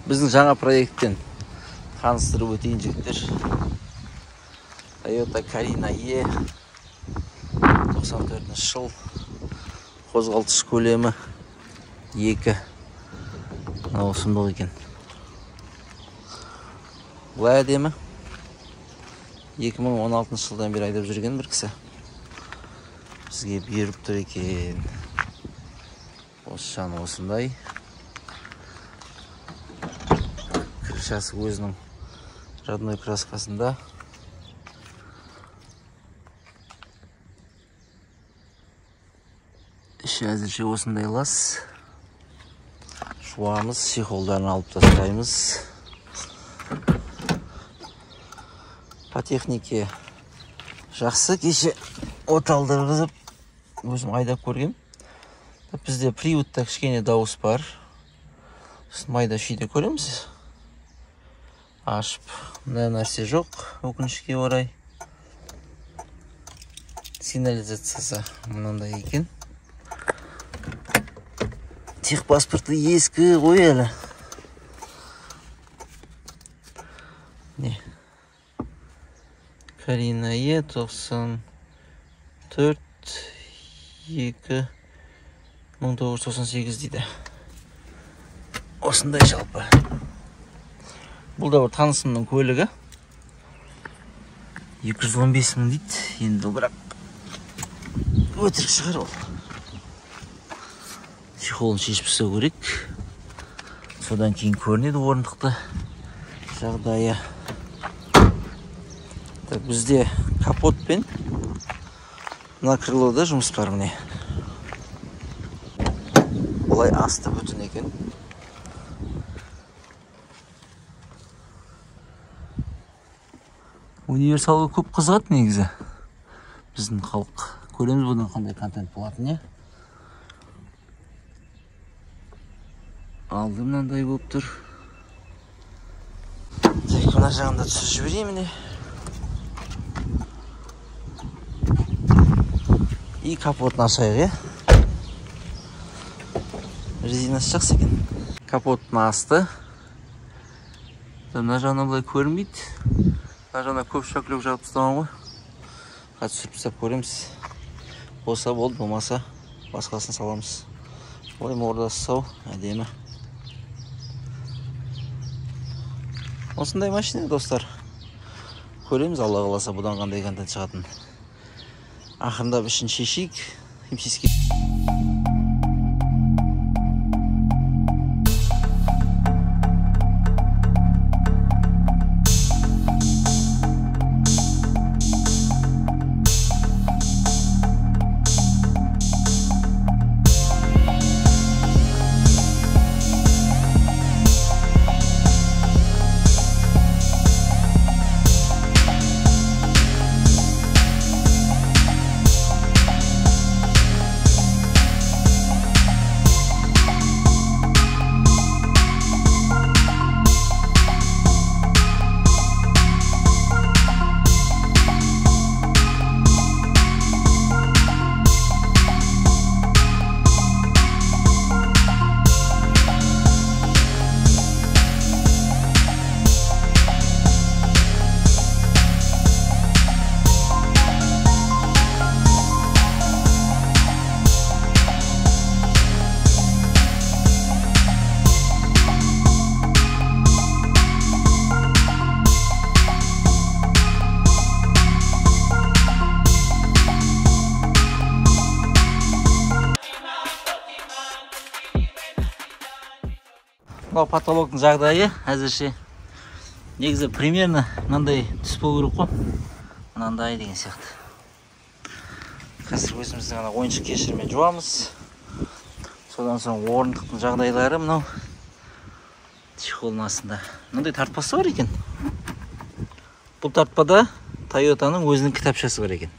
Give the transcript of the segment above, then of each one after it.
Біздің жаңа проекттен таныстырып өтейін жігіттер. Toyota Carina E 94 жыл. Қозғалтқыш көлемі 2. Осындық екен. Бұлай әдемі. 2016 жылдан бері айдап жүрген бір кісі. Бізге беріп тұр екен. Осы жаны осындай. Крышасы өзінің родной краскасында. Іші әзірше осындай лас. Жуамыз, чехолдарын алып тастаймыз. По технике жақсы. Кеше оталдырғызып өзім айдап көргем. Бізде приводта кішкене дауыс бар. Майда шүйде көреміз. Ашып, мына нәрсе жоқ, өкінішке орай. Сигнализациясы мынандай екен. Техпаспорты ескі ғой әлі. Не? Carina E 94 2 1998 дейді. Осындай жалпы. Бұл да бір танысымның көлігі. 215 мың дейді. Енді бірақ өтірік шығар ол. Чехолын шешіп тастау керек. Содан кейін көрінеді орындықты жағдайы. Бізде капот пен мына крылода жұмыс бар міне. Олай асты бүтін екен. Универсалға көп қызығады негізі. Біздің халық. Көреміз бұдан қандай контент болатын, не? Алды мынандай болып тұр. Тек мына жағында түсіп жіберейін міне. И капотын ашайық, резинасы жақсы екен. Капотын асты. Мына жағынан бұлай көрінбейді. Мына жағына көп шөкілік жағып тұстаған ғой. Қазір сүріп тастап көреміз. Болса болды, болмаса басқасын саламыз. Ой, мордасы сау, әдемі. Осындай машина, достар. Көреміз, Алла қаласа бұдан қандай контент шығатын. Ақырында ішін шешейік. Химсиске. Мынау потолоктың жағдайы әзірше негізі примерно мынандай түс болу керек қой. Мынандай деген сияқты. Қазір өзіміздің ана ойыншық кешірмен жуамыз. Содан соң орындықтың жағдайлары мынау. Чехолдың астында. Мынандай тартпасы бар екен. Бұл тартпада Toyotаның өзінің кітапшасы бар екен.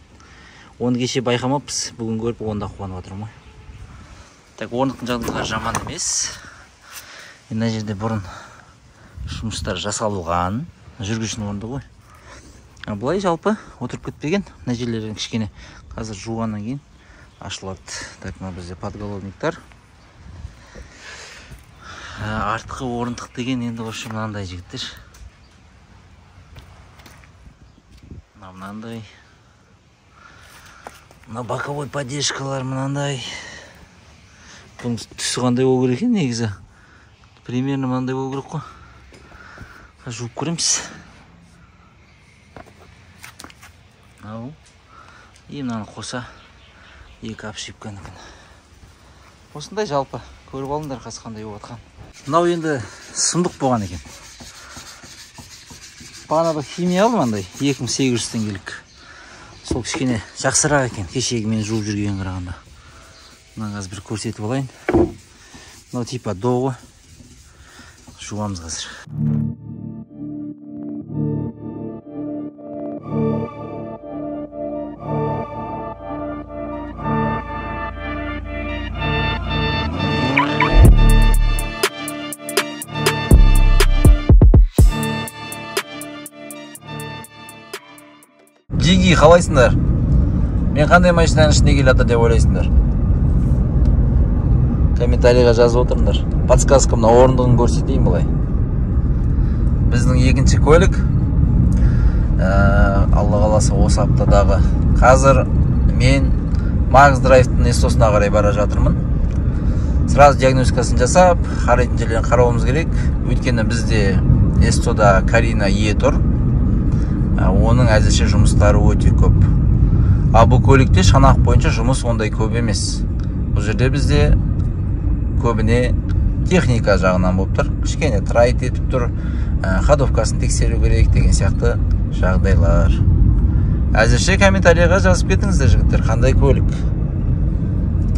Оны кеше байқамаппыз. Бүгін көріп, онда қуанып отырмын ғой. Так, орындықтың жағдайлары жаман емес. Мына жерде бұрын жұмыстар жасалған. Жүргізушінің орынды ғой. Бұлай жалпы отырып кетпеген. Мына жерлерін кішкене қазір жуғаннан кейін ашылады. Так, мына бізде подголовниктар. Артқы орындық деген енді осы мынандай жігіттер. Мынандай. Мына боковой поддержкалар мынандай. Бұның түсі қандай болу керек екен негізі. Примерно мынандай болу керек қой. Жуып көреміз. Ау. И мынаны қоса екі апшипканы екен. Осындай жалпы көріп алыңдар қазір қандай болып жатқан. Мынау енді сымдық болған екен. Бағана бір химиялы мынандай 2800 теңгелік. Сол кішкене жақсырақ екен кешегі мен жуып жүрген қарағанда. Мына қазір бір көрсетіп алайын. Мынау типа доғы. Жуамыз қазір. Жиги, қалайсыңдар? Мен қандай машинаның ішінде келеді деп ойлайсыңдар? Комментарийға жазып отырыңдар. Подсказка мына орындығын көрсетейін былай. Біздің екінші көлік. Алла қаласа осы аптадағы. Қазір мен Макс Драйвтың Эстосына қарай бара жатырмын. Сразу диагностикасын жасап, қарайтын жерлерін қарауымыз керек. Өйткені бізде Эстода Карина Е тұр. Оның әзірше жұмыстары өте көп. Бұл көлікте шанақ бойынша жұмыс ондай көп емес. Бұл жерде бізде көбіне техника жағынан болып тұр. Кішкене трайт етіп тұр. Ходовкасын тексеру керек деген сияқты жағдайлар. Әзірше комментарийға жазып кетіңіздер жігіттер, қандай көлік?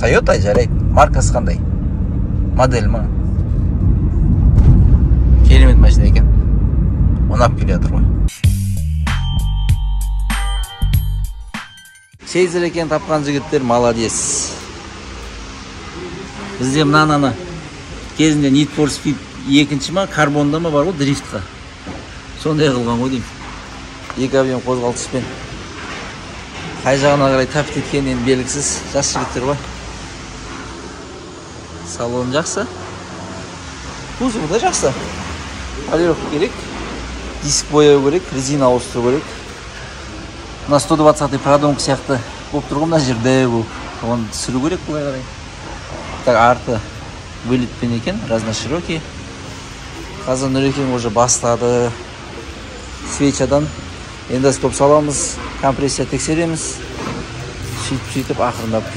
Toyota жарайды. Маркасы қандай? Модель ма? Керемет машина екен. Ұнап келе жатыр ғой. Чейзер екен тапқан жігіттер, молодец. Бізде мынаны кезінде Need for Speed екінші ма, карбонда ма бар ғой, дрифтқа. Сондай қылған ғой деймін. Екі объем қозғалтқышпен. Қай жағына қарай тап кеткен енді белгісіз. Жас жігіттер ғой. Салон жақсы. Кузовы да жақсы. Полировка керек. Диск бояу керек, резина ауыстыру керек. Мына 120-й продумка сияқты болып тұрған мына жерде бұл. Оны түсіру керек бұлай қарай. Так, арты вылетпен екен, разноширокий. Қазір Нұрекең уже бастады. Свечадан эндоскоп саламыз, компрессия тексереміз. Сөйтіп ақырындап.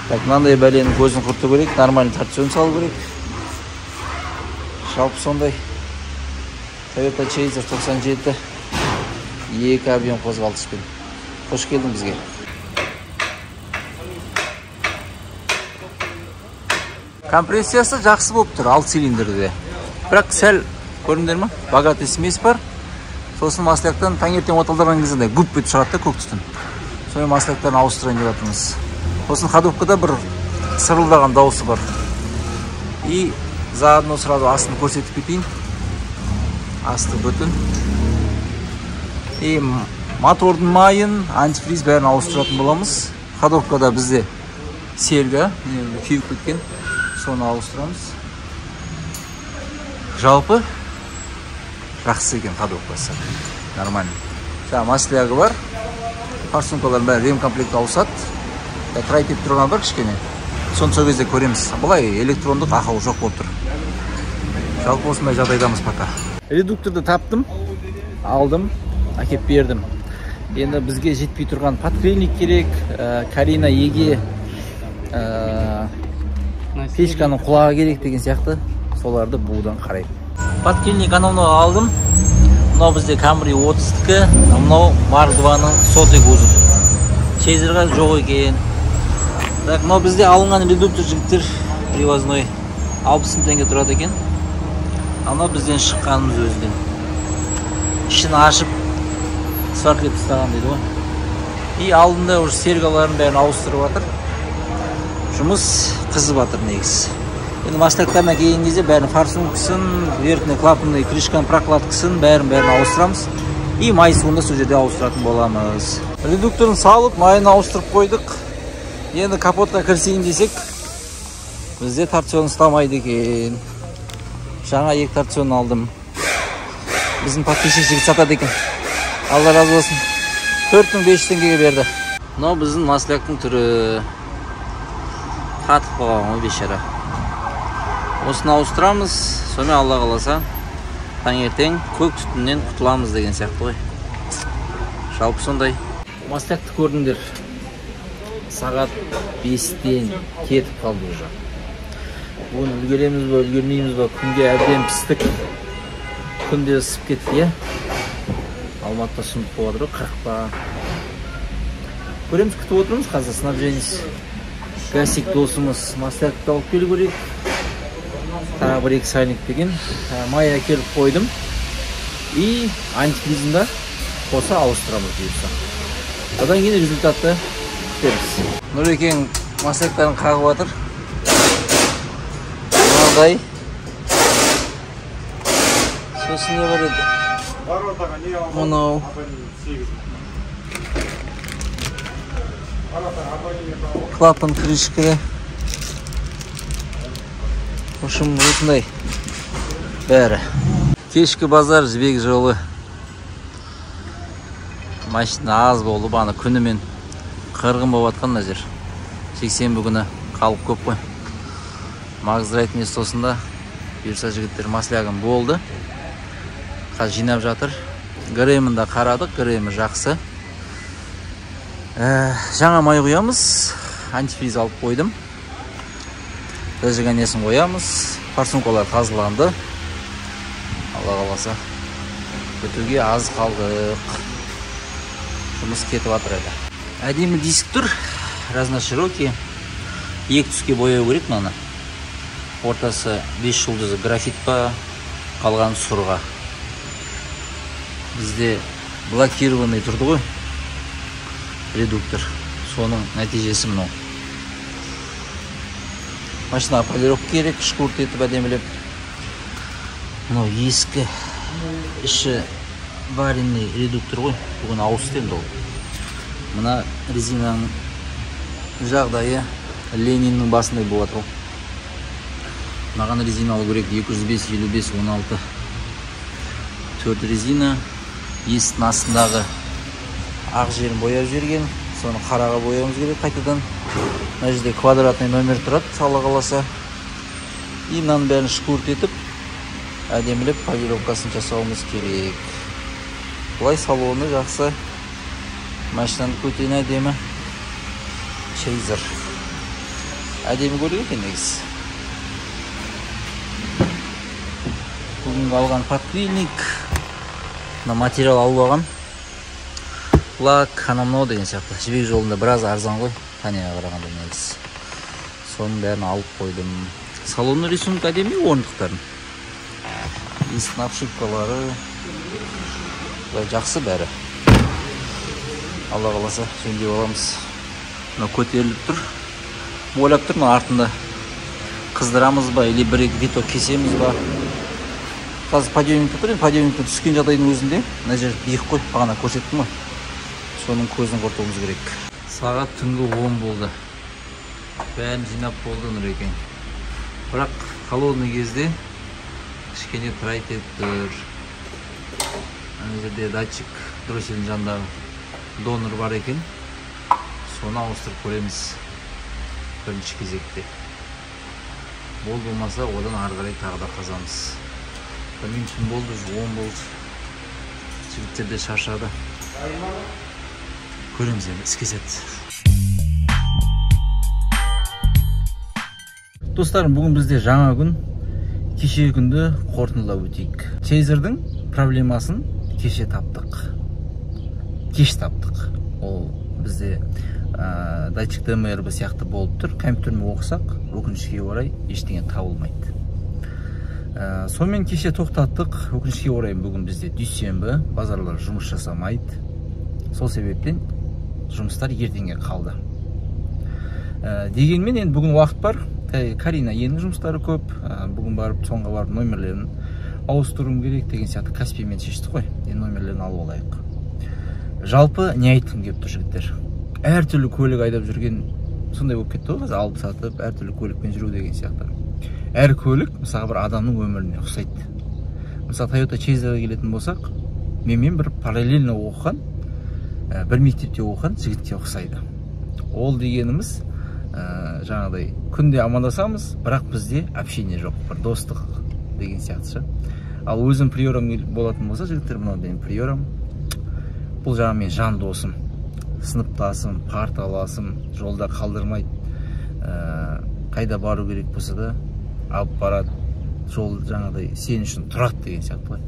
Так, мынандай бәленің көзін құрту керек, нормальный торсион салу керек. Жалпы сондай. Toyota Chaser 97. Екі объем қозғалтышпен. Қош келдің бізге. Компрессиясы жақсы болып тұр, 6 цилиндрде. Бірақ сәл, көріңдер ма? Богатый смесь бар. Сосын масляктан таңертең оталдырған кезінде гүп бет шығады да көк түтін. Соны масляктан ауыстырайын деп жатырмыз. Сосын ходовкада бір сырылдаған дауысы бар. И заодно сразу астын көрсетіп кетейін. Асты бүтін. И мотордың майын, антифриз бәрін ауыстыратын боламыз. Ходовкада бізде серга, күйіп кеткен, соны ауыстырамыз. Жалпы жақсы екен ходовкасы. Нормально. Маслягы бар. Форсункалардың бәрі ремкомплект ауысады. Трайт етіп тұрған бар кішкене. Соны сол кезде көреміз. Бұлай электрондық ақау жоқ болып тұр. Жалпы осындай жағдайдамыз пока. Редукторды таптым, алдым. Әкеп бердім. Енді бізге жетпей тұрған подклинник керек, Карина Еге печканың құлағы керек деген сияқты, соларды бұдан қараймын. Подклинник анауны алдым. Мынау бізде Camry 30-кі, мынау Mark 2-ның сотый кузов. Чейзерға жоқ екен. Так, мынау бізде алынған редуктор жігіттер привозной 60 теңге тұрады екен. Анау бізден шыққанымыз өзінен. Ішін ашып сваркілеп тастаған дейді ғой. И алдында уже сергаларын бәрін ауыстырып жатыр. Жұмыс қызып жатыр негіз. Енді масляктарына келген кезде бәрін форсункасын, верхний клапанный крышканың прокладкасын бәрін ауыстырамыз. И май суында сол жерде ауыстыратын боламыз. Редукторын салып, майын ауыстырып қойдық. Енді капотқа кірсейін десек, бізде торсион ұстамайды екен. Жаңа 2 торцион алдым. Біздің подписчик жігіт сатады екен. Алла разы болсын. 4500 теңгеге берді. Мынау біздің масляктың түрі. Қатып қалған ғой бейшара. Осыны ауыстырамыз, сонымен Алла қаласа таңертең көк түтіннен құтыламыз деген сияқты ғой. Жалпы сондай. Маслякты көрдіңдер. Сағат 5-тен кетіп қалды уже. Бүгін үлгереміз бе, үлгермейміз бе, күнге әбден пістік. Күнде ысып кетті, Алматыда сұмдық болады, 40 па. Көреміз, күтіп отырмыз, қазір снабженец. Гасик досымыз маслякты алып келу керек. Тағы 1-2 сальник деген. Май әкеліп қойдым. И антифризында қоса ауыстырамыз бұйырса. Одан кейін результатты күтеміз. Нұрекең масляктарын қағып жатыр. Мынадай. Сосын не бар еді? Мынау. Клапан крышкада. В общем, осындай бәрі. Кешкі базар жібек жолы. Машина аз болып, аны күнімен қырғын болып атқан мына жер. Жексенбі күні қалып көп қой. Магзрайт местосында бұйырса жігіттер маслягым болды. Қазір жинап жатыр. ГРМ-ін да қарадық, ГРМ-і жақсы. Жаңа май құямыз. Антифриз алып қойдым. Зажиганиясын қоямыз. Форсункалар тазаланды. Алла қаласа. Бітуге аз қалдық. Жұмыс кетіп жатыр еді. Әдемі диск тұр. Разноширокий. 2 түске бояу керек мынаны. Ортасы 5 жұлдызы графит па, қалған сұрға. Бізде блокированный тұрды ғой. Редуктор. Соның нәтижесі мынау. Машина полировка керек, шкурт етіп әдемілеп. Мынау ескі іші варенный редуктор ғой. Бүгін ауысты енді ол. Мына резинаның жағдайы Лениннің басындай болады ғой. Маған резина алу керек 205, 55, 16. 4 резина. Есіктің астындағы ақ жерін бояп жіберген. Соны қараға бояуымыз керек қайтадан. Мына жерде квадратный номер тұрады, Алла қаласа. И мынаның бәрін шкурт етіп, әдемілеп полировкасын жасауымыз керек. Бұлай салоны жақсы. Машинаны көтен әдемі. Чейзер. Әдемі көрді екен негіз. Бүгінгі алған подпильник. Мына материал алып алған. Лак, анамнау деген сияқты. Жібек жолында біраз арзан ғой. Танияға қарағанда негіз. Соның бәрін алып қойдым. Салонның рисунок әдемі орындықтарын. Есіктің обшивкалары. Жақсы бәрі. Алла қаласа жөндеп аламыз. Мына көтеріліп тұр. Ойлап тұр, мына артында қыздырамыз ба, или 1-2 виток кесеміз ба. Қазір подъемникті тұр, подъемникті түскен жағдайдың өзінде. Мына жер биік қой, бағана көрсеттім ғой. Соның көзін құртуымыз керек. Сағат түнгі 10 болды. Бәрін жинап болды Нұрекең. Бірақ холодный кезде кішкене трайт етіп тұр. Ана жерде датчик дросельдің жанындағы донор бар екен. Соны ауыстырып көреміз. Бірінші кезекте. Бол болмаса, одан ары қарай тағы да қазамыз. Мен түн болды, 10 болды. Жігіттер де шаршады. Көреміз енді, іске сәт. Достарым, бүгін бізде жаңа күн. Кеше күнді қорытындылап өтейік. Чейзердің проблемасын кеше таптық. Кеш таптық. Ол бізде датчик ДМР сияқты болып тұр. Компьютермен оқысақ, өкінішке орай ештеңе табылмайды. Сонымен кеше тоқтаттық. Өкінішке орай бүгін бізде дүйсенбі, базарлар жұмыс жасамайды. Сол себептен жұмыстар ертеңге қалды. Дегенмен енді бүгін уақыт бар. Карина енді жұмыстары көп. Бүгін барып, соңға барып номерлерін ауыстыруым керек деген сияқты Каспиймен шештік қой. Енді номерлерін алып алайық. Жалпы не айтқым келіп тұр жігіттер? Әртүрлі көлік айдап жүрген сондай болып кетті ғой, қазір алып сатып, әртүрлі көлікпен жүру деген сияқты. әр көлік мысалы бір адамның өміріне ұқсайды. Мысалы Toyota Chaser'ға келетін болсақ, менімен бір параллельно оқыған, бір мектепте оқыған жігітке ұқсайды. Ол дегеніміз жаңағыдай күнде амандасамыз, бірақ бізде общение жоқ, бір достық деген сияқты. Ал өзім приорам болатын болса, жігіттер, мынау менің приорам. Бұл жаңа мен жан досым, сыныптасым, парталасым, жолда қалдырмайды. Қайда бару керек болса да алып барады. Жол жаңағыдай сен үшін тұрады деген сияқты ғой.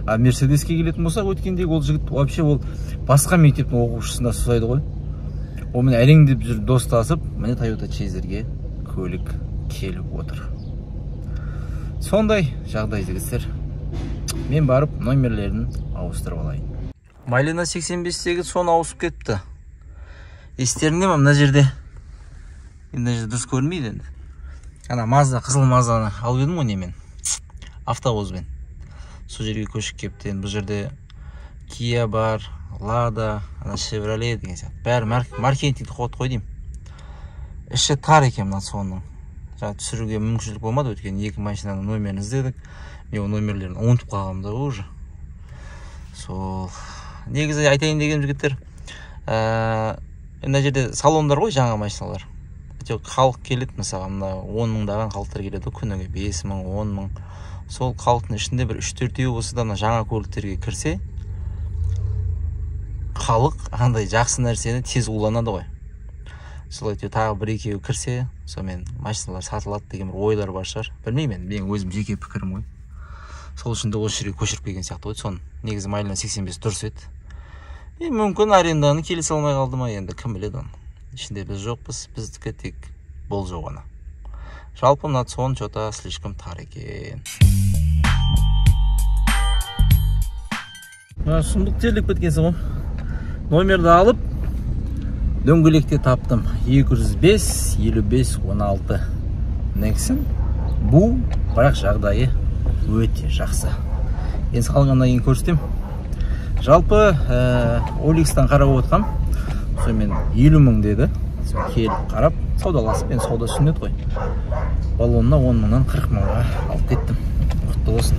А Мерседеске келетін болсақ, өткендегі ол жігіт вообще ол басқа мектептің оқушысына ұқсайды ғой. Онымен әлеңдеп жүріп достасып, міне Toyota Chaser'ге көлік келіп отыр. Сондай жағдай жігіттер. Мен барып номерлерін ауыстырып алайын. Майлина 85-тегі соны ауысып кетті. Естеріңде ме мына жерде? Мына жерде дұрыс көрінбейді енді. Ана Mazda, қызыл Mazda'ны алып едім ғой немен? Автовозбен. Сол жерге көшіп кепті. Бұл жерде Kia бар, Lada, ана Chevrolet деген сияқты. Бәрі маркетингті қот қой деймін. Іші тар екен мына соның. Түсіруге мүмкіншілік болмады, өйткені екі машинаның номерін іздедік. Мен ол номерлерін ұмытып қалғанымда уже. Сол негізі айтайын деген жігіттер, мына жерде салондар ғой, жаңа машиналар. Халық келеді, мысалы, мына 10 мыңдаған халықтар келеді, күніге 5 мың, 10 мың. Сол халықтың ішінде бір 3-4 болса да жаңа көліктерге кірсе, халық андай жақсы нәрсені тез уланады ғой. Солай тағы 1-2 кірсе, сонымен машиналар сатылады деген бір ойлар бар шығар. Білмеймін, менің өзім жеке пікірім ғой. Сол үшін де осы жерге көшіріп келген сияқты ғой. Соны негізі Майлина 85 дұрыс еді. Мүмкін аренданы келісе алмай қалды ма, енді кім біледі оны. Ішінде біз жоқпыз, біздікі тек болжау ғана. Жалпы мына сон что-то слишком тар екен. Сұмдық терлік біткенсің ғой. Номерді алып дөңгелекте таптым. 205-55-16 Nexon. Бұл бірақ жағдайы өте жақсы. Енді қалғаннан кейін көрсетем. Жалпы Оликстан қарап отқам. Сонымен 50 мың деді. Келіп қарап, саудаласып, мен сауда сүннет қой. Балонына 10 мыңнан 40 мыңға алып кеттім. Құтты болсын.